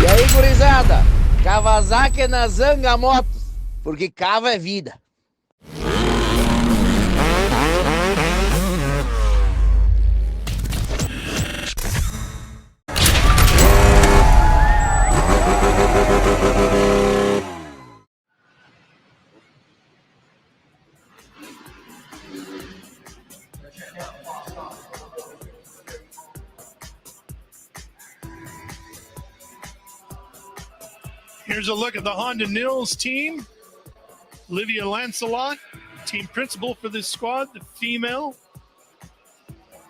E aí, gurizada, Kawasaki na Zanga Motos, porque cava é vida. Here's a look at the Honda Nils team. Olivia Lancelot, team principal for this squad, the female.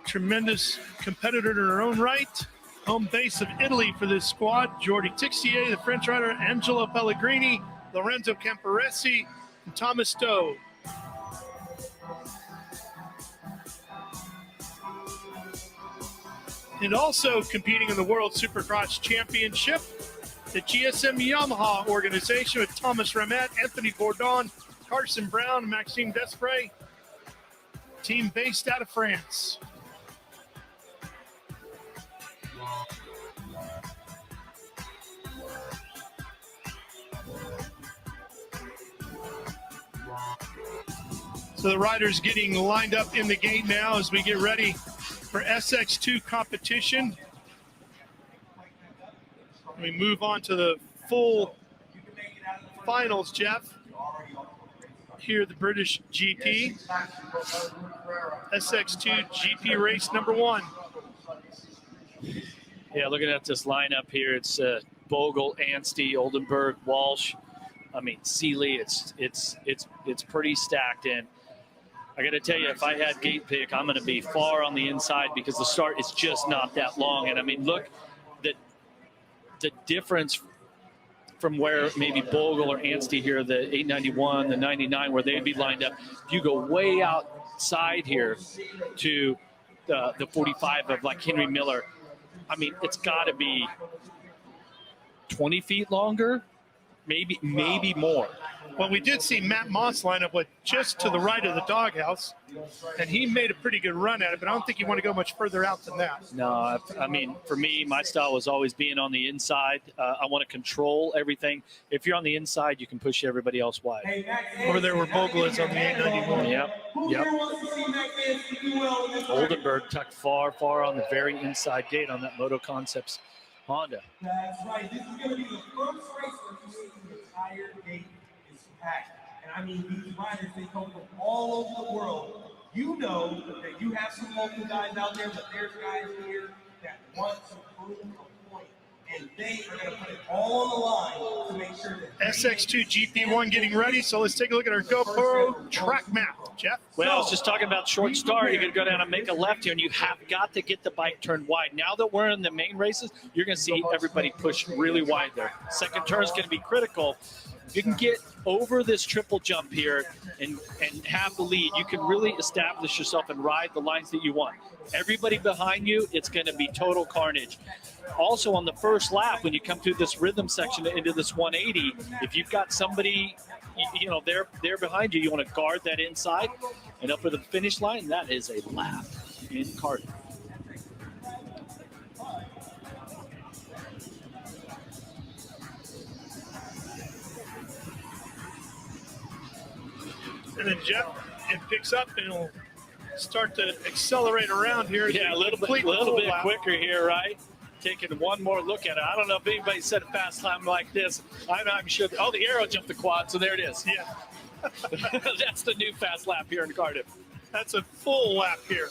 Tremendous competitor in her own right. Home base of Italy for this squad. Jordi Tixier, the French rider, Angelo Pellegrini, Lorenzo Camporesi, and Thomas Stowe. And also competing in the World Supercross Championship, the GSM Yamaha organization with Thomas Ramette, Anthony Bourdon, Carson Brown, Maxime Desprez, team based out of France. So the riders getting lined up in the gate now as we get ready for SX2 competition. We move on to the full finals, Jeff. Here, the British GP. SX2 GP race number 1. Yeah, looking at this lineup here, it's Bogle, Anstey, Oldenburg, Walsh. I mean, Seeley. It's pretty stacked in. I got to tell you, if I had gate pick, I'm going to be far on the inside because the start is just not that long. And I mean, look, the difference from where maybe Bogle or Anstey here, the 891, the 99, where they'd be lined up. If you go way outside here to the 45 of like Henry Miller, I mean, it's got to be 20 feet longer, maybe more. Well, we did see Matt Moss line up with just to the right of the doghouse, and he made a pretty good run at it, but I don't think you want to go much further out than that. No, I mean, for me, my style was always being on the inside. I want to control everything. If you're on the inside, you can push everybody else wide. Over there where Bogle is on the 891. Yep. Oldenburg tucked far on the very inside gate on that Moto Concepts Honda. That's right. This is going to be the first race where you see the entire gate is packed. And I mean, these riders, they come from all over the world. You know that you have some local guys out there, but there's guys here that want to prove a point. And they are going to put it all on the line to make sure that SX2 GP1 getting ready. So let's take a look at our GoPro track map, Jeff. Well, I was just talking about short start. You're going to go down and make a left here, and you have got to get the bike turned wide. Now that we're in the main races, you're going to see everybody push really wide there. Second turn is going to be critical. If you can get over this triple jump here and have the lead, you can really establish yourself and ride the lines that you want. Everybody behind you, it's going to be total carnage. Also on the first lap, when you come through this rhythm section into this 180, if you've got somebody, you know, they're behind you, you want to guard that inside and up for the finish line. That is a lap in Cardiff. And then Jeff, it picks up and it'll start to accelerate around here. Yeah, a little bit quicker here, right? Taking one more look at it. I don't know if anybody said a fast time like this. I'm sure. Oh, the arrow jumped the quad, so there it is. Yeah. That's the new fast lap here in Cardiff. That's a full lap here.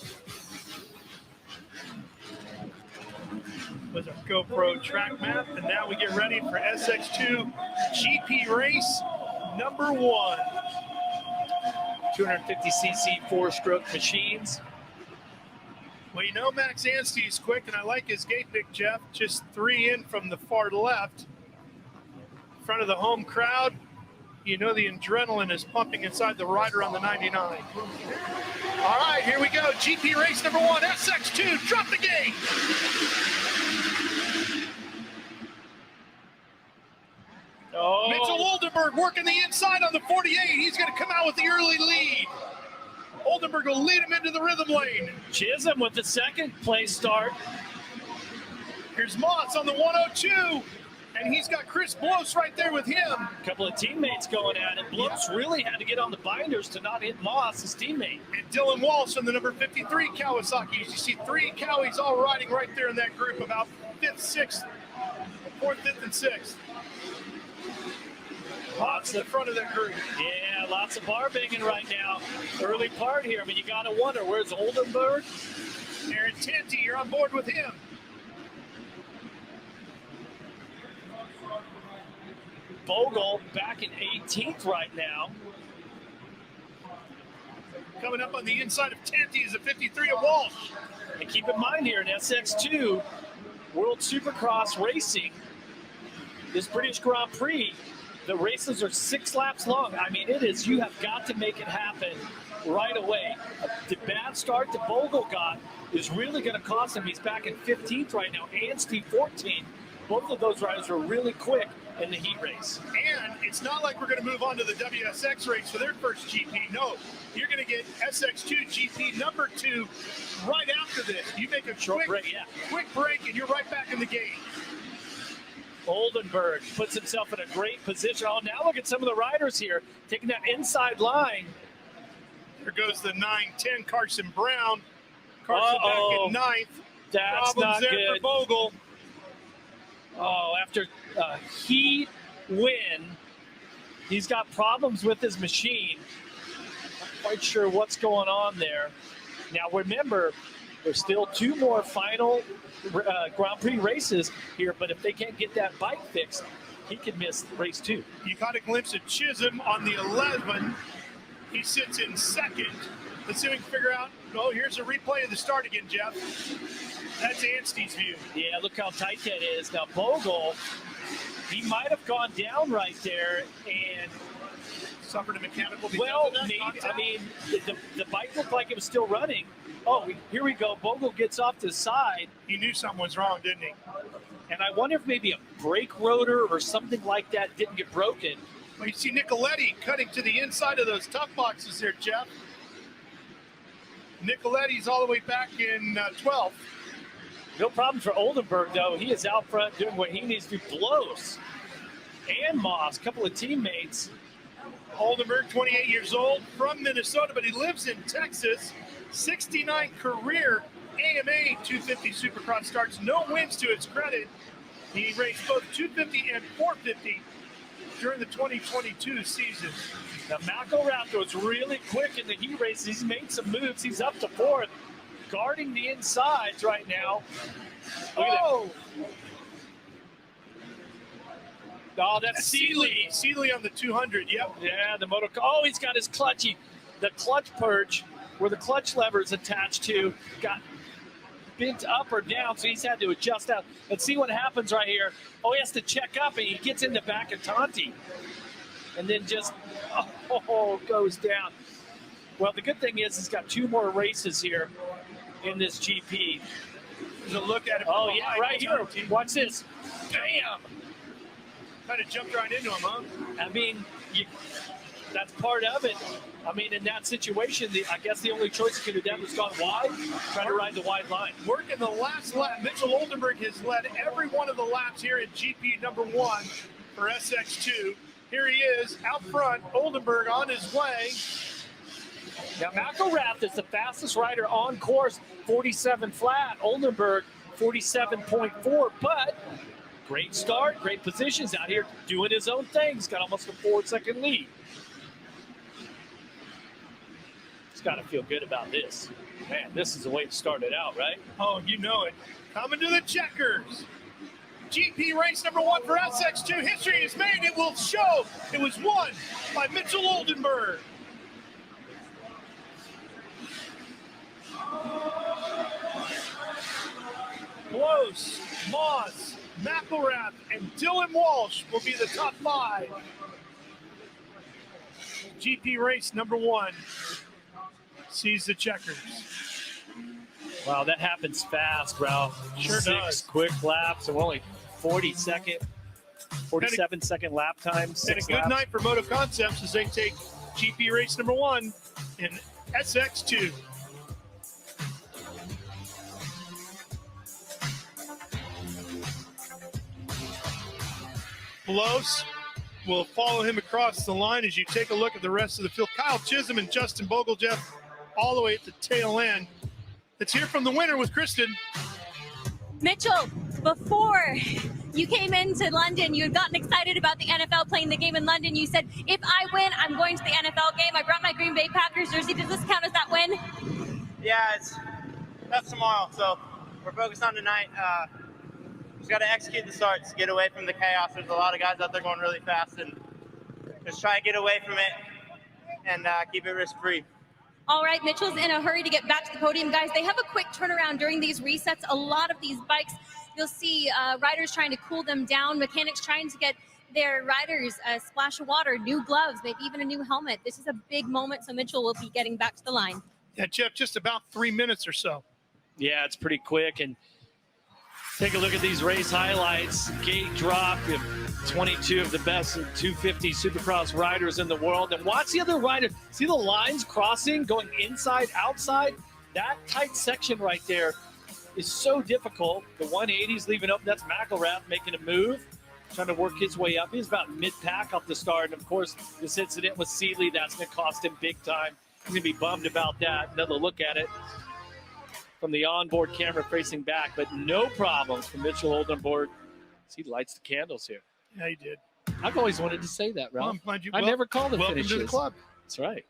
With our GoPro track map, and now we get ready for SX2 GP race number 1. 250cc 4-stroke machines. Well, you know Max Anstey is quick, and I like his gate pick, Jeff. Just 3 in from the far left. In front of the home crowd, you know the adrenaline is pumping inside the rider on the 99. All right, here we go. GP race number 1, SX2, drop the gate. Oh. Mitchell Oldenburg working the inside on the 48. He's going to come out with the early lead. Oldenburg will lead him into the rhythm lane. Chisholm with the second place start. Here's Moss on the 102, and he's got Chris Bloss right there with him. A couple of teammates going at it. Bloss really had to get on the binders to not hit Moss, his teammate. And Dylan Walsh on the number 53 Kawasaki. You see 3 Cowies all riding right there in that group, about 5th, 6th, 4th, 5th, and 6th. Lots in the front of that group. Yeah, lots of bar banging right now. Early part here. I mean, you got to wonder, where's Oldenburg? Aaron Tanti, you're on board with him. Bogle back in 18th right now. Coming up on the inside of Tanti is a 53 of Walsh. And keep in mind here in SX2, World Supercross Racing, this British Grand Prix, the races are 6 laps long. I mean, it is, you have got to make it happen right away. The bad start that Bogle got is really going to cost him. He's back in 15th right now, Anstey 14th. Both of those riders were really quick in the heat race. And it's not like we're going to move on to the WSX race for their first GP. No, you're going to get SX2 GP number 2 right after this. You make a quick break, and you're right back in the game. Oldenburg puts himself in a great position. Oh, now look at some of the riders here taking that inside line. There goes the 9-10 Carson Brown. Carson back in 9th. That's Problems not there good for Bogle. Oh, after a heat win, he's got problems with his machine. Not quite sure what's going on there. Now remember, there's still 2 more final Grand Prix races here, but if they can't get that bike fixed, he could miss race 2. You got a glimpse of Chisholm on the 11. He sits in 2nd. Let's see if we can figure out. Oh, here's a replay of the start again, Jeff. That's Anstey's view. Yeah, look how tight that is. Now, Bogle, he might have gone down right there and suffered a mechanical. Well, maybe. I mean, the bike looked like it was still running. Oh, here we go. Bogle gets off to the side. He knew something was wrong, didn't he? And I wonder if maybe a brake rotor or something like that didn't get broken. Well, you see Nicoletti cutting to the inside of those tough boxes there, Jeff. Nicoletti's all the way back in 12th. No problem for Oldenburg, though. He is out front doing what he needs to do. Blows. And Moss, a couple of teammates. Oldenburg, 28 years old, from Minnesota, but he lives in Texas. 69 career AMA 250 Supercross starts. No wins to his credit. He raced both 250 and 450 during the 2022 season. Now, McElrath was really quick in the heat race. He's made some moves. He's up to 4th, guarding the insides right now. Oh! Oh, that's Seeley. Seeley on the 200, yep. Yeah, the motor. Oh, he's got his clutchy. The clutch perch, where the clutch lever is attached to, got bent up or down, so he's had to adjust out. Let's see what happens right here. Oh, he has to check up, and he gets in the back of Tanti. And then just, goes down. Well, the good thing is he's got 2 more races here in this GP. There's a look at it. Oh, yeah, right here. Watch this. Bam! Kind of jumped right into him, huh? I mean, that's part of it. I mean, in that situation, I guess the only choice he could have done was gone wide, try to ride the wide line. Working the last lap. Mitchell Oldenburg has led every one of the laps here in GP number 1 for SX2. Here he is out front. Oldenburg on his way. Now, McElrath is the fastest rider on course, 47 flat. Oldenburg, 47.4, but great start, great positions out here, doing his own thing. He's got almost a 4-second lead. He's got to feel good about this. Man, this is the way to start it out, right? Oh, you know it. Coming to the checkers. GP race number 1 for SX2. History is made. It will show it was won by Mitchell Oldenburg. Close, Moss, McElrath, and Dylan Walsh will be the top 5. GP race number 1 sees the checkers. Wow, that happens fast, Ralph. Sure 6 does. quick laps of only 47-second lap times. And a good night for Moto Concepts as they take GP race number 1 in SX2. Blows will follow him across the line as you take a look at the rest of the field. Kyle Chisholm and Justin Bogle, Jeff, all the way at the tail end. Let's hear from the winner with Kristen. Mitchell, before you came into London, you had gotten excited about the NFL playing the game in London. You said, if I win, I'm going to the NFL game. I brought my Green Bay Packers jersey. Does this count as that win? Yeah, that's tomorrow, so we're focused on tonight. Just got to execute the starts, get away from the chaos. There's a lot of guys out there going really fast, and just try to get away from it and keep it risk-free. All right, Mitchell's in a hurry to get back to the podium. Guys, they have a quick turnaround during these resets. A lot of these bikes, you'll see riders trying to cool them down, mechanics trying to get their riders a splash of water, new gloves, maybe even a new helmet. This is a big moment, so Mitchell will be getting back to the line. Yeah, Jeff, just about 3 minutes or so. Yeah, it's pretty quick. And take a look at these race highlights. Gate drop, 22 of the best 250 Supercross riders in the world. And watch the other rider. See the lines crossing, going inside, outside? That tight section right there is so difficult. The 180's leaving up. That's McElrath making a move, trying to work his way up. He's about mid-pack off the start. And, of course, this incident with Seeley, that's going to cost him big time. He's going to be bummed about that. Another look at it from the onboard camera facing back, but no problems for Mitchell Oldenburg. He lights the candles here. Yeah, he did. I've always wanted to say that, Ralph. Well, I'm glad you. I never called it welcome finishes. to the club. That's right.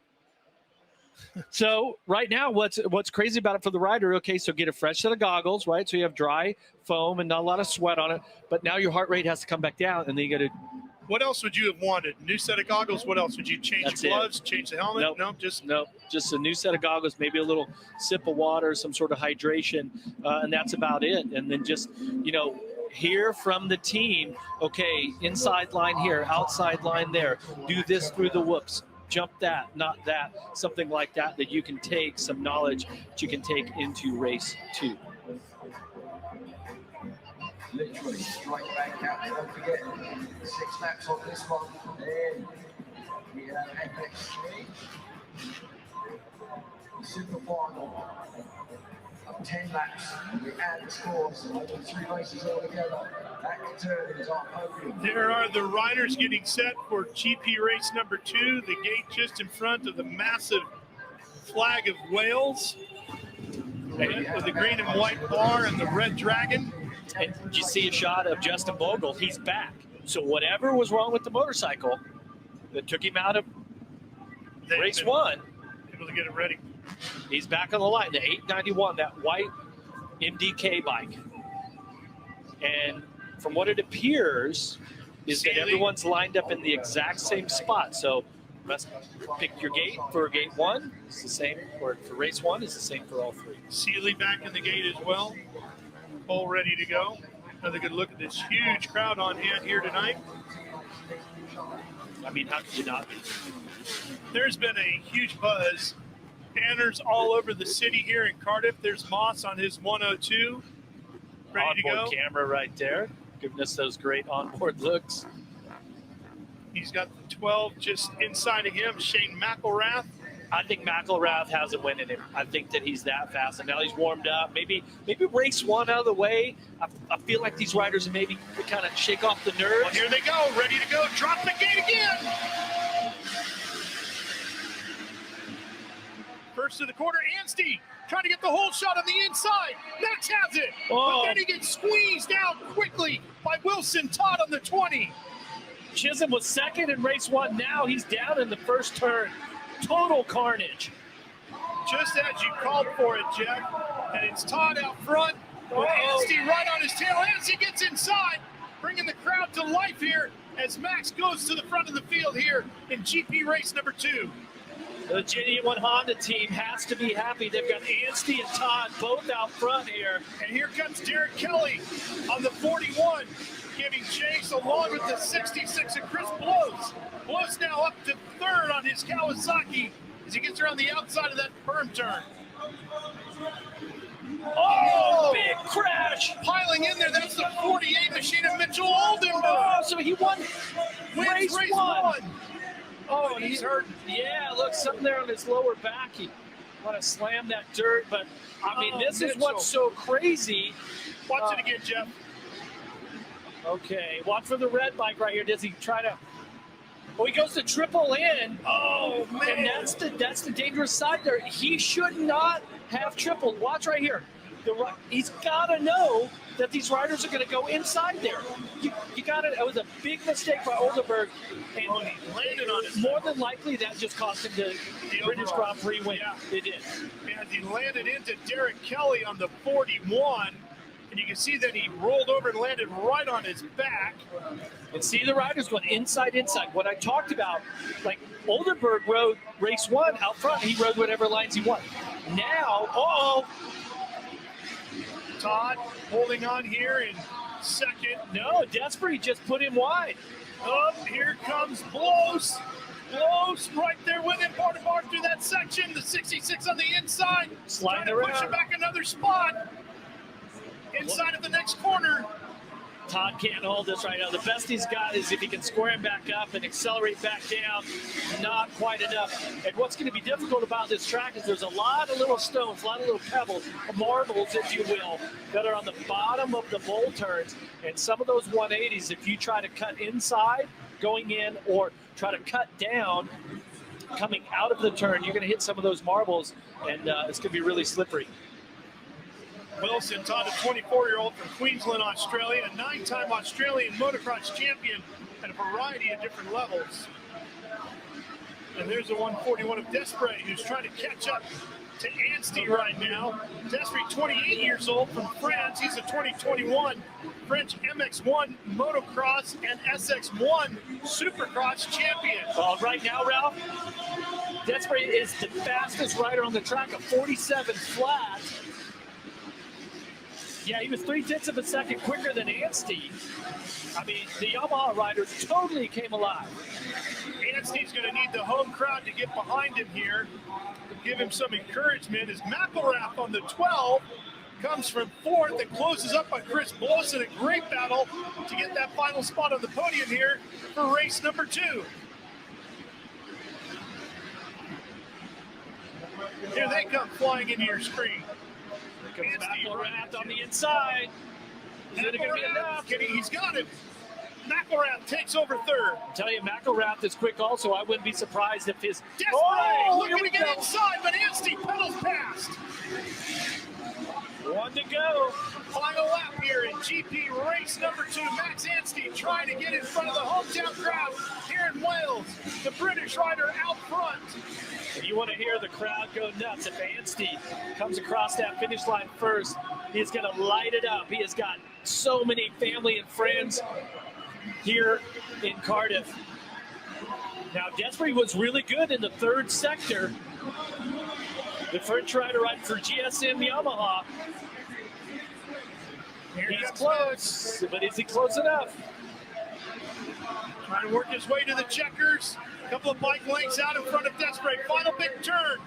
So right now, what's crazy about it for the rider? Okay, so get a fresh set of goggles, right? So you have dry foam and not a lot of sweat on it. But now your heart rate has to come back down, and then you got to. What else would you have wanted? New set of goggles. What else would you change? That's your gloves, change the helmet? Nope. No, just a new set of goggles, maybe a little sip of water, some sort of hydration, and that's about it. And then just hear from the team. Okay, inside line here, outside line there. Do this through the whoops. Jump that, not that. Something like that you can take, some knowledge that you can take into race 2. Literally straight back out. Don't forget 6 laps on this one. Then we have MX3. Super final of 10 laps. We add the scores over 3 races altogether. That turn is our podium. There are the riders getting set for GP race number 2. The gate just in front of the massive flag of Wales with the green and white bar and the red dragon. And you see a shot of Justin Bogle. He's back. So whatever was wrong with the motorcycle that took him out of race 1, able to get it ready. He's back on the line. The 891, that white MDK bike. And from what it appears is that everyone's lined up in the exact same spot. So you must pick your gate for gate 1. It's the same, or for race 1, it's the same for all 3. Seeley back in the gate as well. All ready to go. Another good look at this huge crowd on hand here tonight. I mean, how could you not be? There's been a huge buzz. Banners all over the city here in Cardiff. There's Moss on his 102. Ready to go. Onboard camera right there, giving us those great onboard looks. He's got the 12 just inside of him. Shane McElrath. I think McElrath has it winning him. I think that he's that fast, and now he's warmed up. Maybe race 1 out of the way. I feel like these riders are maybe kind of shake off the nerves. Well, here they go, ready to go. Drop the gate again. First to the quarter, Anstey trying to get the whole shot on the inside. Max has it, but then he gets squeezed out quickly by Wilson Todd on the 20. Chisholm was second in race 1. Now he's down in the first turn. Total carnage. Just as you called for it, Jeff. And it's Todd out front with Anstey right on his tail. Anstey gets inside, bringing the crowd to life here as Max goes to the front of the field here in GP race number 2. The Genuine Honda team has to be happy. They've got Anstey and Todd both out front here. And here comes Derek Kelly on the 41, giving chase along with the 66 of Chris Blows. Blows now up to 3rd on his Kawasaki as he gets around the outside of that berm turn. Oh, big crash. Piling in there, that's the 48 machine of Mitchell Oldenburg. Oh, so he won Wins race 1. Oh, he's hurt. Yeah, look, something there on his lower back. He want to slam that dirt, but I mean, this is what's so crazy. Watch it again, Jeff. Okay, watch for the red bike right here. Does he try to? Oh, he goes to triple in. Oh, man. And that's the dangerous side there. He should not have tripled. Watch right here. He's got to know that these riders are going to go inside there. You got it. It was a big mistake by Oldenburg. And he landed on his more than likely that just cost him the British Grand Prix win. Yeah. It did. And he landed into Derek Kelly on the 41. And you can see that he rolled over and landed right on his back. And see the riders going inside. What I talked about, like Oldenburg rode race 1 out front. He rode whatever lines he wanted. Now, Todd holding on here in second. No, Despery just put him wide. Up here comes Blows. Blows right there with him, bar to bar through that section. The 66 on the inside. Sliding around. Push Push it back another spot. Inside of the next corner. Todd can't hold this right now. The best he's got is if he can square him back up and accelerate back down. Not quite enough. And what's going to be difficult about this track is there's a lot of little stones, a lot of little pebbles, marbles, if you will, that are on the bottom of the bowl turns. And some of those 180s, if you try to cut inside, going in, or try to cut down, coming out of the turn, you're going to hit some of those marbles, and it's going to be really slippery. Wilson, Todd, a 24-year-old from Queensland, Australia, a 9-time Australian motocross champion at a variety of different levels. And there's a 141 of Desprez, who's trying to catch up to Anstey right now. Desprez, 28 years old, from France. He's a 2021 French MX1 motocross and SX1 Supercross champion. Right now, Ralph, Desprez is the fastest rider on the track, a 47 flat. Yeah, he was 0.3 of a second quicker than Anstey. I mean, the Yamaha riders totally came alive. Anstey's going to need the home crowd to get behind him here, give him some encouragement. As McElrath on the 12 comes from 4th and closes up on Chris Bloss in a great battle to get that final spot on the podium here for race number 2. Here they come flying into your screen. McElrath on the inside. Is it going to be enough? He's got it. McElrath takes over 3rd. I tell you, McElrath is quick also. I wouldn't be surprised if his... Looking to get inside, but Anstey pedals past. 1 to go. Final lap here in GP race number 2. Max Anstey trying to get in front of the hometown crowd here in Wales. The British rider out front. And you want to hear the crowd go nuts. If Anstey comes across that finish line first, he's going to light it up. He has got so many family and friends here in Cardiff. Now, Desprez was really good in the 3rd sector. The French rider riding for GSM Yamaha. He's close, but is he close enough? Trying to work his way to the checkers. A couple of bike lengths out in front of Desprez. Final big turn.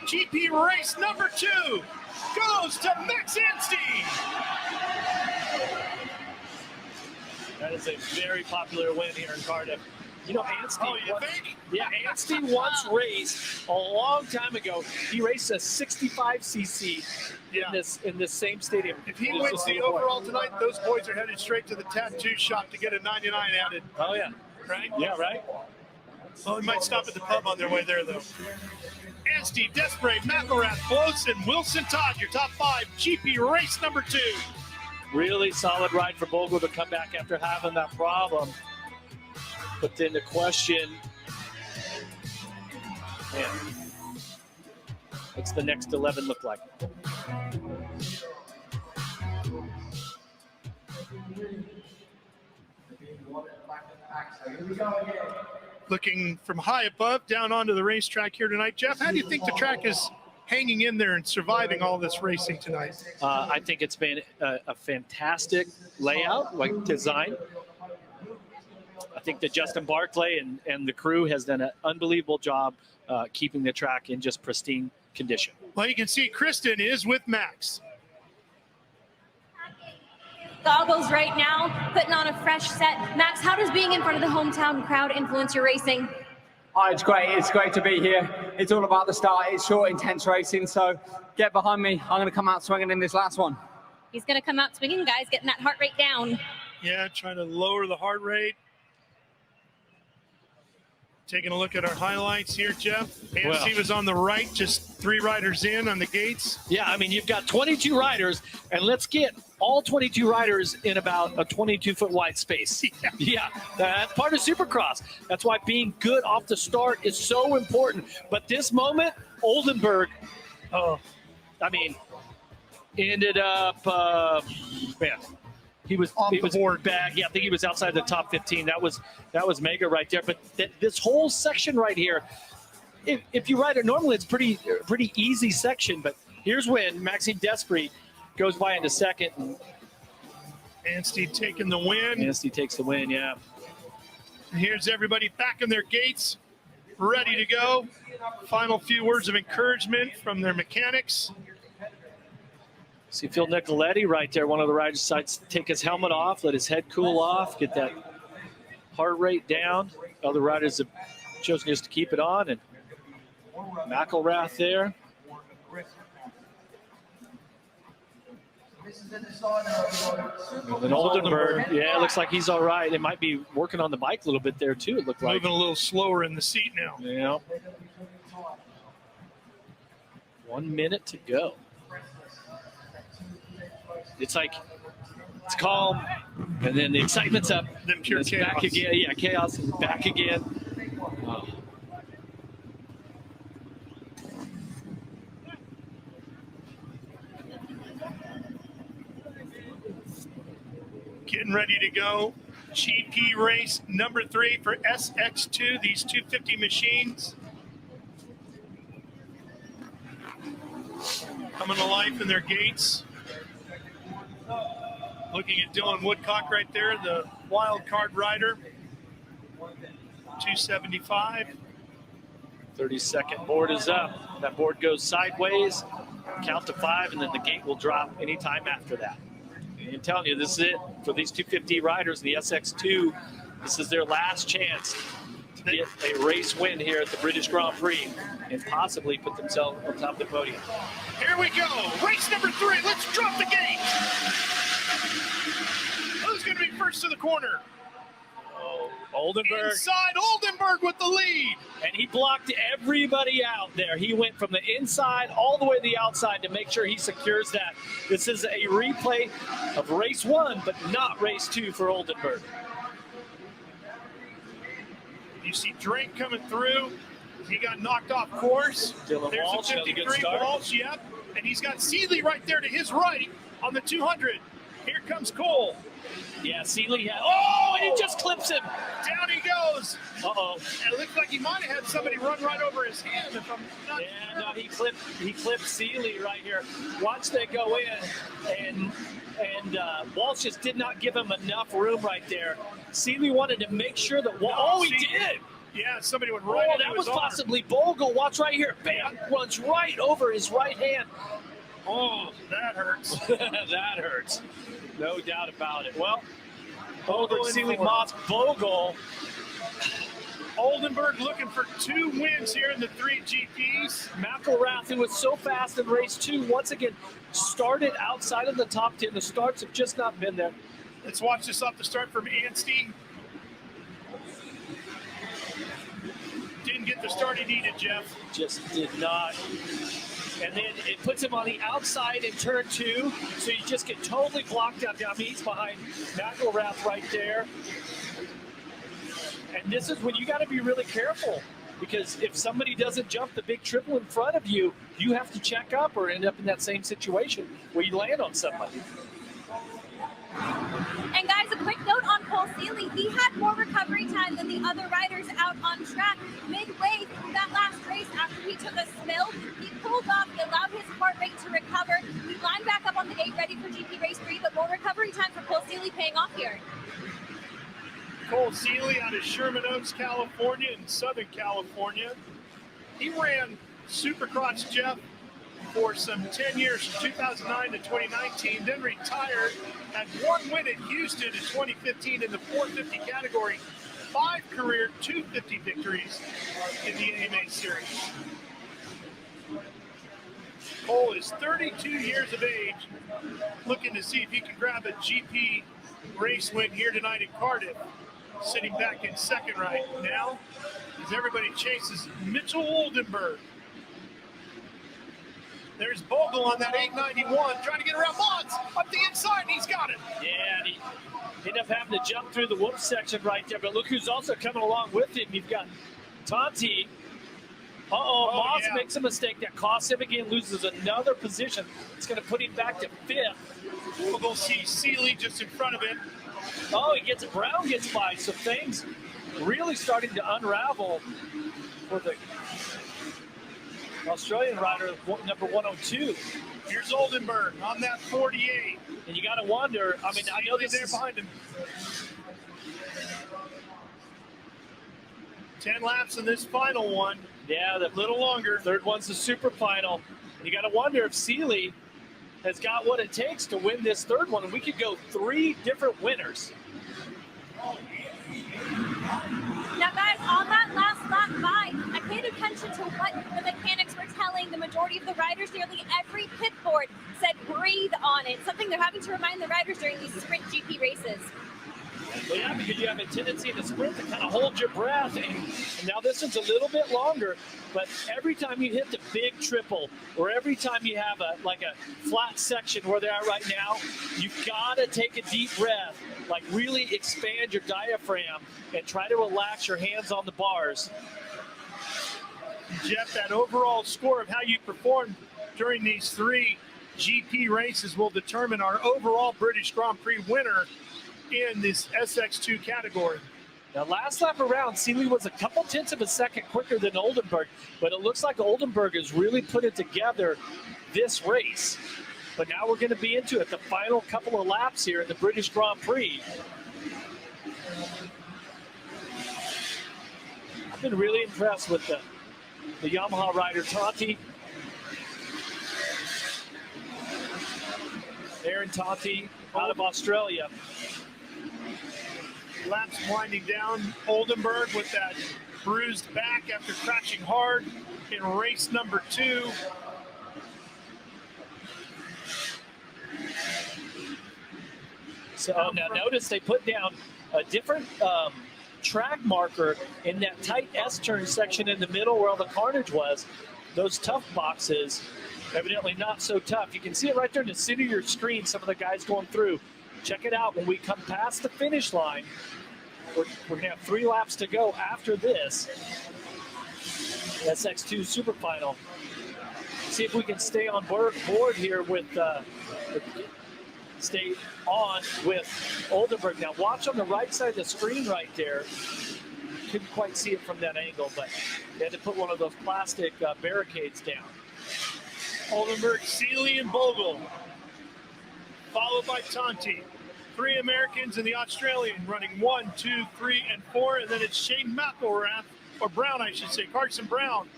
GP race number 2 goes to Max Anstey. That is a very popular win here in Cardiff. You know, Anstey. Yeah, Anstey once raced a long time ago. He raced a 65cc in this same stadium. If he wins the overall tonight, those boys are headed straight to the tattoo shop to get a 99 added. Oh yeah, right? Yeah, right. Well, we might stop at the pub on their way there, though. Anstey, Desprez, McElrath, Bloss, and Wilson Todd, your top 5 GP race number 2. Really solid ride for Bogle to come back after having that problem. But then the question, man, what's the next 11 look like? Looking from high above down onto the racetrack here tonight. Jeff, how do you think the track is hanging in there and surviving all this racing tonight? I think it's been a fantastic layout, like design. I think that Justin Barclay and the crew has done an unbelievable job keeping the track in just pristine condition. Well, you can see Kristen is with Max. Goggles right now, putting on a fresh set. Max, how does being in front of the hometown crowd influence your racing? Oh, it's great. It's great to be here. It's all about the start. It's short, intense racing. So get behind me. I'm going to come out swinging in this last one. He's going to come out swinging, guys, getting that heart rate down. Yeah, trying to lower the heart rate. Taking a look at our highlights here, Jeff. AFC was on the right, just 3 riders in on the gates. Yeah, I mean, you've got 22 riders, and let's get all 22 riders in about a 22-foot wide space. Yeah, that's part of Supercross. That's why being good off the start is so important. But this moment, Oldenburg, ended up, he was back. Yeah, I think he was outside the top 15. That was mega right there. But this whole section right here, if you ride it normally, it's pretty easy section. But here's when Maxime Despres goes by into second. Anstey taking the win. Anstey takes the win, yeah. And here's everybody back in their gates, ready to go. Final few words of encouragement from their mechanics. See Phil Nicoletti right there. One of the riders decides to take his helmet off, let his head cool off, get that heart rate down. Other riders have chosen just to keep it on. And McElrath there. And then Oldenburg, yeah, it looks like he's all right. It might be working on the bike a little bit there, too, it looked like. Moving a little slower in the seat now. Yeah. 1 minute to go. It's like, it's calm, and then the excitement's up. Then pure chaos. Back again. Yeah, chaos is back again. Oh. Getting ready to go. GP race number 3 for SX2, these 250 machines. Coming to life in their gates. Looking at Dylan Woodcock right there, the wild card rider. 275. 30-second board is up. That board goes sideways, count to 5, and then the gate will drop anytime after that. And I'm telling you, this is it for these 250 riders, the SX2. This is their last chance to get a race win here at the British Grand Prix and possibly put themselves on top of the podium. Here we go, race number 3. Let's drop the gate. Who's going to be first to the corner? Oh, Oldenburg. Inside, Oldenburg with the lead. And he blocked everybody out there. He went from the inside all the way to the outside to make sure he secures that. This is a replay of race 1, but not race 2 for Oldenburg. You see Drake coming through. He got knocked off course. Dylan There's Walsh, a 53 Walsh, yep. And he's got Seeley right there to his right on the 200. Here comes Cole. Yeah, Seeley had, oh, and he just clips him. Down he goes. Uh-oh. And it looked like he might have had somebody run right over his hand. If I'm not sure. No, he clipped Seeley right here. Watch that go in, and Walsh just did not give him enough room right there. Seeley wanted to make sure that, he did. Yeah, somebody went right into that his was arm. possibly Bogle. Watch right here. Bam, runs right over his right hand. Oh, that hurts. That hurts. No doubt about it. Well, Oldenburg, Seeley, Moss, Bogle. Oldenburg looking for 2 wins here in the 3 GPs. McElrath, who was so fast in race 2, once again started outside of the top 10. The starts have just not been there. Let's watch this off the start from Anstey. Didn't get the start he needed, Jeff. Just did not. And then it puts him on the outside in turn 2, so you just get totally blocked out. I mean, he's behind McElrath right there. And this is when you got to be really careful, because if somebody doesn't jump the big triple in front of you, you have to check up or end up in that same situation where you land on somebody. And guys, a quick note on Cole Seeley. He had more recovery time than the other riders out on track. Midway through that last race, after he took a spill, he pulled off, he allowed his heart rate to recover. He lined back up on the gate ready for GP race 3, but more recovery time for Cole Seeley paying off here. Cole Seeley out of Sherman Oaks, California, in Southern California. He ran Supercross, Jeff, for some 10 years, from 2009 to 2019, then retired, had 1 win at Houston in 2015 in the 450 category, 5 career 250 victories in the AMA series. Cole is 32 years of age, looking to see if he can grab a GP race win here tonight in Cardiff, sitting back in second right now as everybody chases Mitchell Oldenburg. There's Bogle on that 891, trying to get around Mons up the inside, and he's got it. Yeah, and he ended up having to jump through the whoop section right there. But look who's also coming along with him. You've got Tonti. Moss makes a mistake that costs him again, loses another position. It's going to put him back to fifth. Bogle sees Seeley just in front of him. Oh, Brown gets by, so things really starting to unravel for the Australian rider, number 102. Here's Oldenburg on that 48. And you got to wonder, I mean, I know this is behind him. 10 laps in this final one. Yeah, the little longer. Third one's the super final. You got to wonder if Seeley has got what it takes to win this third one, and we could go 3 different winners. Now, guys, on that last lap by, I paid attention to what the mechanics were telling the majority of the riders. Nearly every pit board said breathe on it, something they're having to remind the riders during these sprint GP races. Well, yeah, because you have a tendency in the sprint to kind of hold your breath, and now this one's a little bit longer, but every time you hit the big triple, or every time you have a flat section where they are right now, you've got to take a deep breath, like really expand your diaphragm and try to relax your hands on the bars. Jeff, that overall score of how you performed during these 3 GP races will determine our overall British Grand Prix winner in this SX2 category. Now, last lap around, Seeley was a couple tenths of a second quicker than Oldenburg, but it looks like Oldenburg has really put it together this race. But now we're going to be into it, the final couple of laps here in the British Grand Prix. I've been really impressed with the Yamaha rider, Tonti. Aaron Tonti out of Australia. Laps winding down. Oldenburg with that bruised back after crashing hard in race number 2. So now notice they put down a different track marker in that tight S-turn section in the middle where all the carnage was. Those tough boxes, evidently not so tough. You can see it right there in the center of your screen, some of the guys going through. Check it out when we come past the finish line. We're going to have 3 laps to go after this SX2 Super Final. See if we can stay on board here with stay on with Oldenburg. Now watch on the right side of the screen right there. Couldn't quite see it from that angle, but they had to put one of those plastic barricades down. Oldenburg, Seeley, and Bogle, followed by Tonti. 3 Americans and the Australian running 1, 2, 3, and 4, and then it's Shane McElrath, or Brown, I should say, Carson Brown,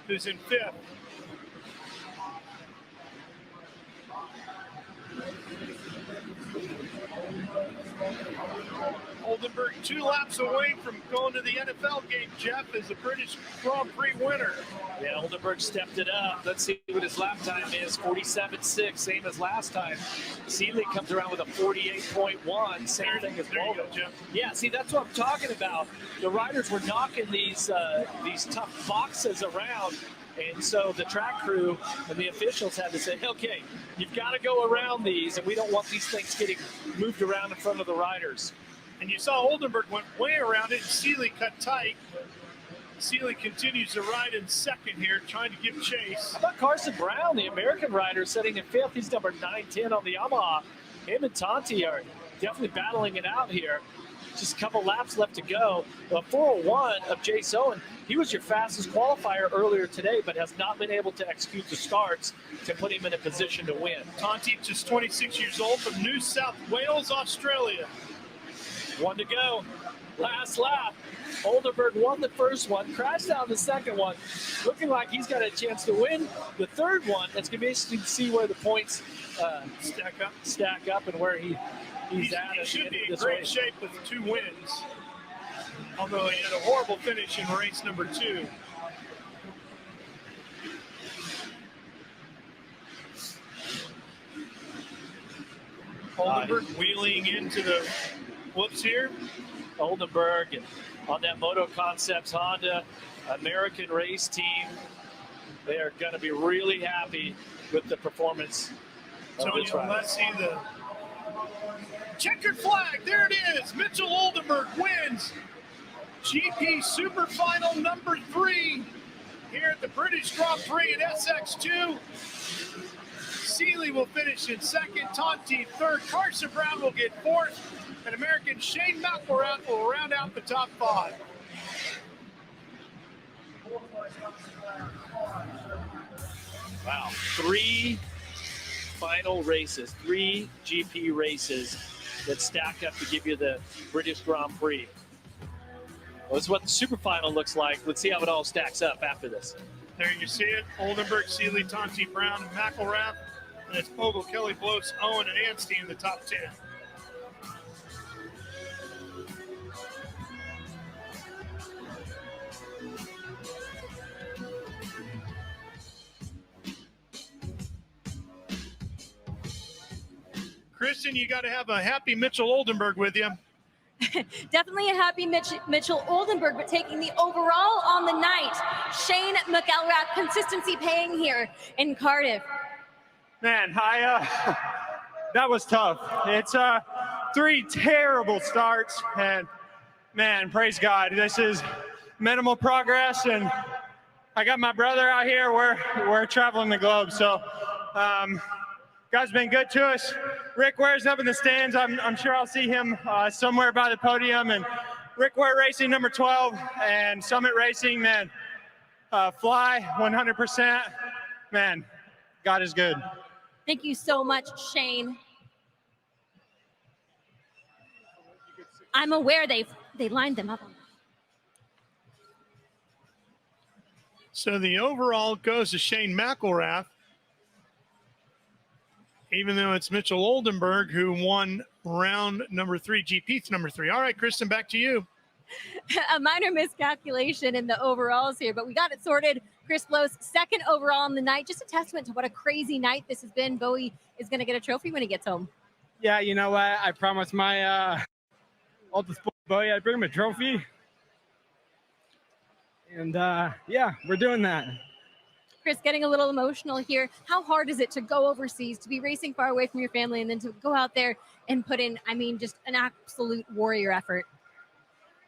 who's in 5th. Oldenburg 2 laps away from going to the NFL game, Jeff, as the British Grand Prix winner. Yeah, Oldenburg stepped it up. Let's see what his lap time is. 47.6, same as last time. Seeley comes around with a 48.1, same thing as Bogle. Yeah, see, that's what I'm talking about. The riders were knocking these tough boxes around, and so the track crew and the officials had to say, okay, you've got to go around these, and we don't want these things getting moved around in front of the riders. And you saw Oldenburg went way around it, and Seeley cut tight. Seeley continues to ride in second here, trying to give chase. How about Carson Brown, the American rider, sitting in 5th? He's number 910 on the Yamaha. Him and Tonti are definitely battling it out here. Just a couple laps left to go. The 401 of Jace Owen, he was your fastest qualifier earlier today, but has not been able to execute the starts to put him in a position to win. Tonti, just 26 years old, from New South Wales, Australia. 1 to go. Last lap. Oldenburg won the first one, crashed out the second one, looking like he's got a chance to win the third one. It's going to be interesting to see where the points stack up and where he's at. He should be in great shape with 2 wins, although he had a horrible finish in race number 2. Oldenburg wheeling into the whoops here. Oldenburg and on that Moto Concepts Honda American race team, they are going to be really happy with the performance of this rider. Let's see the checkered flag. There it is. Mitchell Oldenburg wins GP Super Final number 3 here at the British Grand Prix at SX2. Seeley will finish in second, Tonti third, Carson Brown will get fourth, and American Shane McElrath will round out the top 5. Wow, 3 final races, 3 GP races that stack up to give you the British Grand Prix. Well, this is what the super final looks like. Let's see how it all stacks up after this. There you see it. Oldenburg, Seeley, Tonti, Brown, McElrath, and it's Bogle, Kelly, Blows, Owen, and Anstey in the top 10. Kristen, you got to have a happy Mitchell Oldenburg with you. Definitely a happy Mitchell Oldenburg, but taking the overall on the night, Shane McElrath, consistency paying here in Cardiff. Man, that was tough. It's 3 terrible starts, and man, praise God, this is minimal progress, and I got my brother out here. We're traveling the globe, so God's been good to us. Rick Ware's up in the stands. I'm sure I'll see him somewhere by the podium. And Rick Ware Racing number 12 and Summit Racing, man, fly 100%. Man, God is good. Thank you so much, Shane. I'm aware they lined them up. So the overall goes to Shane McElrath, even though it's Mitchell Oldenburg who won round number 3, GP number 3. All right, Kristen, back to you. A minor miscalculation in the overalls here, but we got it sorted. Chris Blows, second overall on the night. Just a testament to what a crazy night this has been. Bowie is going to get a trophy when he gets home. Yeah, you know what? I promised my Ultra Sport Bowie I'd bring him a trophy. And yeah, we're doing that. Chris, getting a little emotional here. How hard is it to go overseas, to be racing far away from your family, and then to go out there and put in, I mean, just an absolute warrior effort?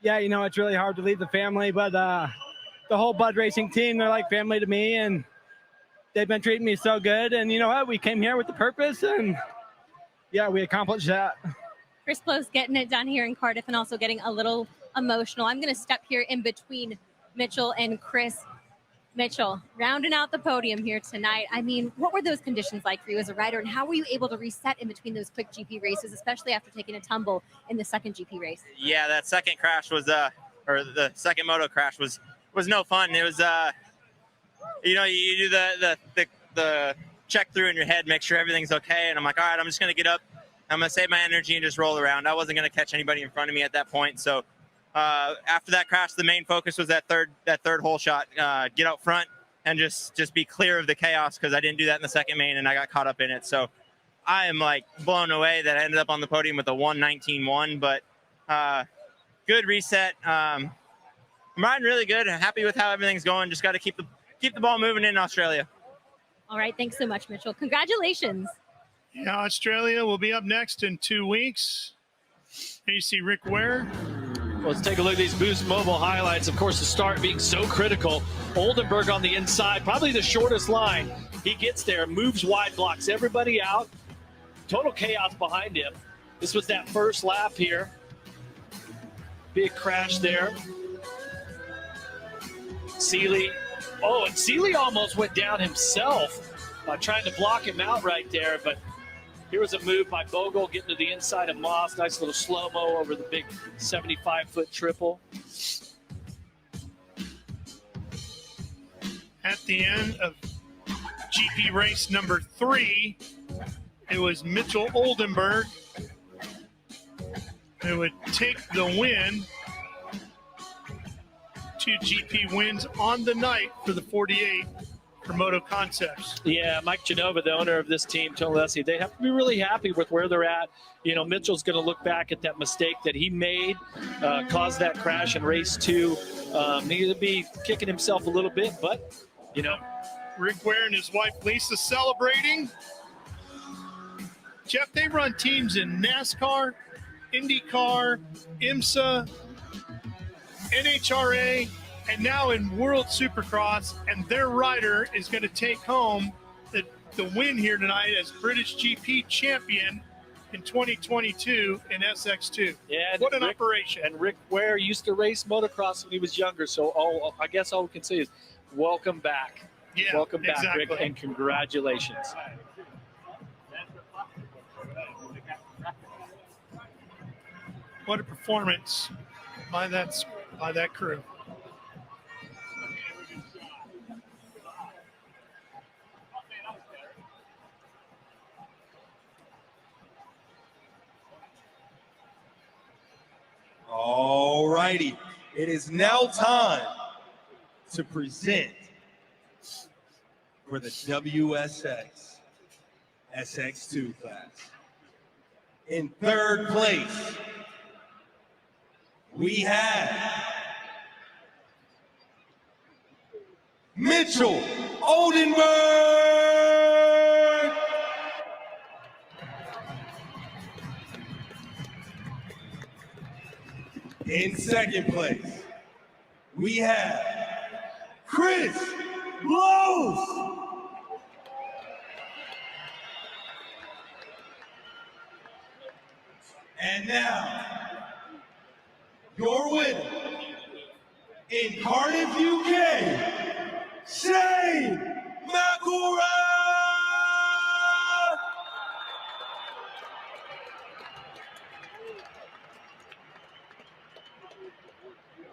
Yeah, you know, it's really hard to leave the family, but the whole Bud Racing team, they're like family to me, and they've been treating me so good. And you know what? We came here with the purpose, and yeah, we accomplished that. Chris Blows getting it done here in Cardiff and also getting a little emotional. I'm going to step here in between Mitchell and Chris. Mitchell, rounding out the podium here tonight. I mean, what were those conditions like for you as a rider, and how were you able to reset in between those quick GP races, especially after taking a tumble in the second GP race? Yeah, that second crash was, or the second moto crash was no fun. It was, you know, you do the check through in your head, make sure everything's okay, and I'm like, all right, I'm just gonna get up, I'm gonna save my energy and just roll around. I wasn't gonna catch anybody in front of me at that point, so. After that crash, the main focus was that third hole shot. Get out front and just be clear of the chaos, because I didn't do that in the second main and I got caught up in it. So I am like blown away that I ended up on the podium with a 1:19.1. But good reset. I'm riding really good. I'm happy with how everything's going. Just got to keep the ball moving in Australia. All right, thanks so much, Mitchell. Congratulations. Yeah, Australia will be up next in 2 weeks. Here you see Rick Ware. Well, let's take a look at these Boost Mobile highlights. Of course, the start being so critical. Oldenburg on the inside, probably the shortest line. He gets there, moves wide, blocks everybody out. Total chaos behind him. This was that first lap here. Big crash there. Seeley. Oh, and Seeley almost went down himself trying to block him out right there, but here was a move by Bogle getting to the inside of Moss. Nice little slow-mo over the big 75-foot triple. At the end of GP race number 3, it was Mitchell Oldenburg who would take the win. 2 GP wins on the night for the 48 for Moto Concepts. Yeah, Mike Genova, the owner of this team, told us they have to be really happy with where they're at. You know, Mitchell's going to look back at that mistake that he made, caused that crash in race 2. He'll be kicking himself a little bit, but, you know. Rick Ware and his wife Lisa celebrating. Jeff, they run teams in NASCAR, IndyCar, IMSA, NHRA, and now in World Supercross, and their rider is going to take home the win here tonight as British GP champion in 2022 in SX2. Yeah, what an operation. And Rick Ware used to race motocross when he was younger, so I guess all we can say is welcome back. Yeah, welcome back, exactly. Rick, and congratulations. What a performance by that crew. All righty. It is now time to present for the WSX SX2 class. In third place, we have Mitchell Oldenburg. In second place, we have Chris Blows. And now, your winner in Cardiff, UK, Shane McElroy.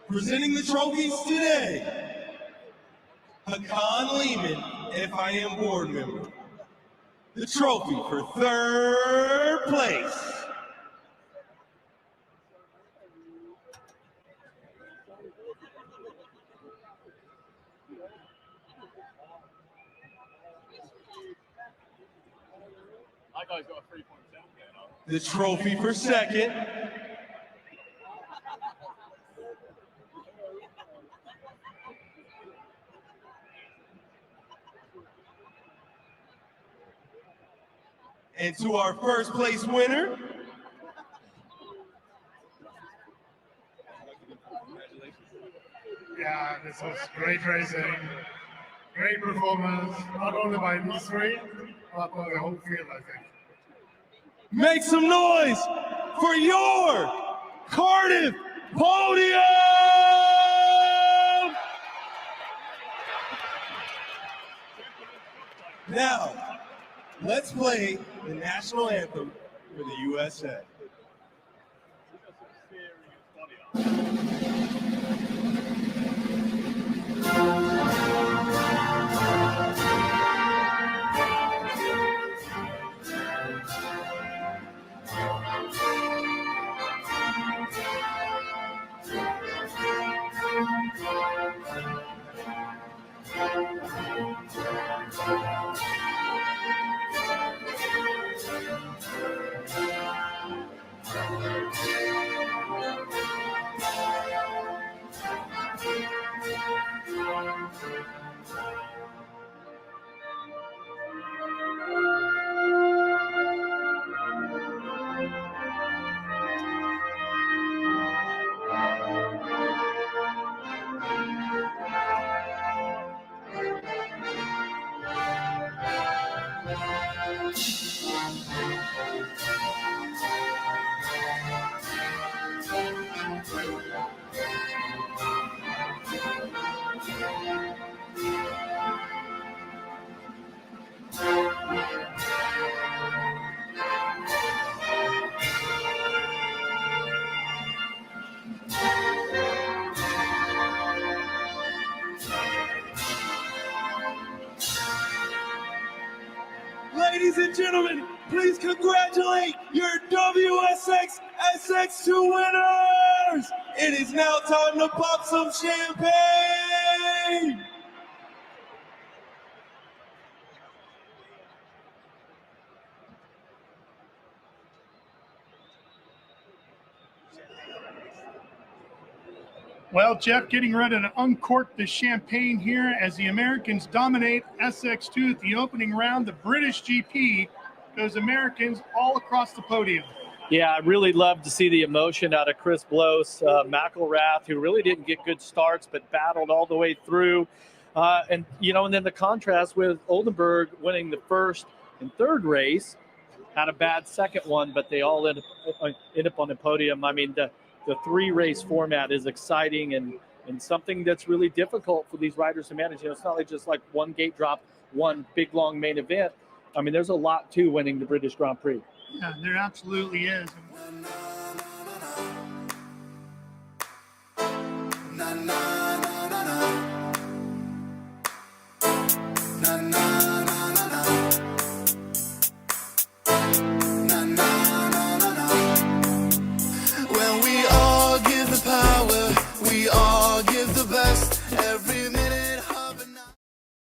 Presenting the trophies today, Hakan Lehman, FIM board member. The trophy for third place. The trophy for second. And to our first place winner. Yeah, this was great racing, great performance, not only by these three, but by the whole field, I think. Make some noise for your Cardiff podium! Now, let's play the national anthem for the USA. Ladies and gentlemen, please congratulate your WSX SX2 winners! It is now time to pop some champagne! Well, Jeff, getting ready to uncork the champagne here as the Americans dominate SX2 at the opening round. The British GP goes Americans all across the podium. Yeah, I really love to see the emotion out of Chris Bloss, McElrath, who really didn't get good starts but battled all the way through. And then the contrast with Oldenburg winning the first and third race, had a bad second one, but they all end up on the podium. I mean, the three-race format is exciting and something that's really difficult for these riders to manage. It's not like just like one gate drop, one big, long main event. I mean, there's a lot to winning the British Grand Prix. Yeah, there absolutely is.